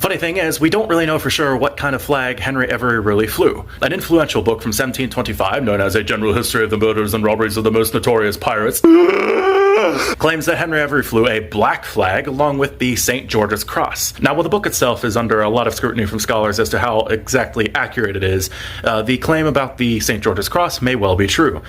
Funny thing is, we don't really know for sure what kind of flag Henry Every really flew. An influential book from 1725, known as A General History of the Murders and Robberies of the Most Notorious Pirates, claims that Henry Every flew a black flag along with the St. George's Cross. Now, while the book itself is under a lot of scrutiny from scholars as to how exactly accurate it is, the claim about the St. George's Cross may well be true.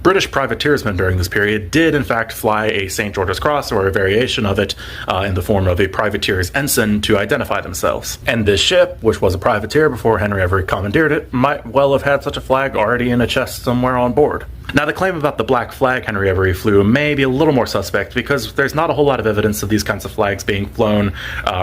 British privateersmen during this period did in fact fly a St. George's Cross, or a variation of it, in the form of a privateer's ensign to identify themselves. And this ship, which was a privateer before Henry Every commandeered it, might well have had such a flag already in a chest somewhere on board. Now, the claim about the black flag Henry Every flew may be a little more suspect because there's not a whole lot of evidence of these kinds of flags being flown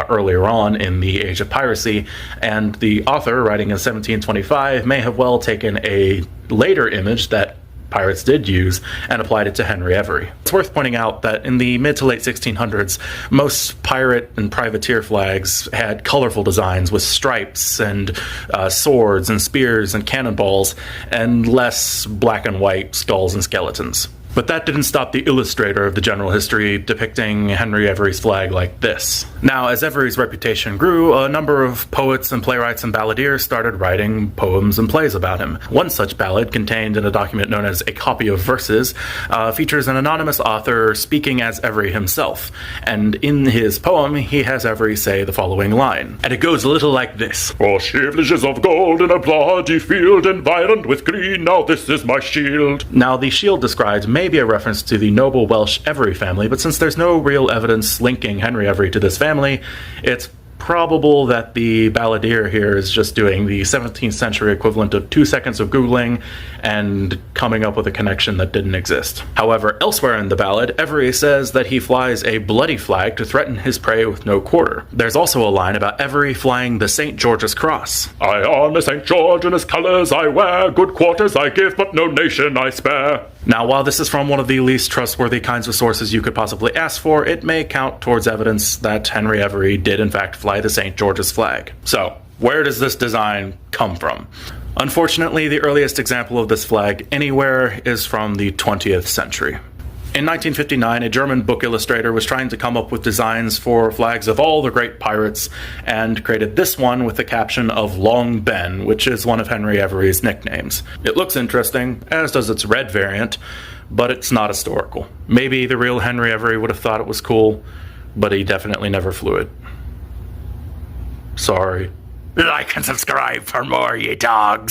earlier on in the age of piracy, and the author, writing in 1725, may have well taken a later image that pirates did use and applied it to Henry Every. It's worth pointing out that in the mid to late 1600s, most pirate and privateer flags had colorful designs with stripes and swords and spears and cannonballs, and less black and white skulls and skeletons. But that didn't stop the illustrator of the general history depicting Henry Every's flag like this. Now, as Every's reputation grew, a number of poets and playwrights and balladeers started writing poems and plays about him. One such ballad, contained in a document known as A Copy of Verses, features an anonymous author speaking as Every himself. And in his poem, he has Every say the following line. And it goes a little like this. "For shivelages of gold in a bloody field, environed with green, now this is my shield." Now, the shield described may be a reference to the noble Welsh Every family, but since there's no real evidence linking Henry Every to this family, it's probable that the balladeer here is just doing the 17th century equivalent of 2 seconds of Googling and coming up with a connection that didn't exist. However, elsewhere in the ballad, Every says that he flies a bloody flag to threaten his prey with no quarter. There's also a line about Every flying the St. George's Cross. "I arm the St. George in his colours I wear, good quarters I give, but no nation I spare." Now, while this is from one of the least trustworthy kinds of sources you could possibly ask for, it may count towards evidence that Henry Every did in fact fly the St. George's flag. So, where does this design come from? Unfortunately, the earliest example of this flag anywhere is from the 20th century. In 1959, a German book illustrator was trying to come up with designs for flags of all the great pirates, and created this one with the caption of Long Ben, which is one of Henry Every's nicknames. It looks interesting, as does its red variant, but it's not historical. Maybe the real Henry Every would have thought it was cool, but he definitely never flew it. Sorry. Like and subscribe for more, ye dogs!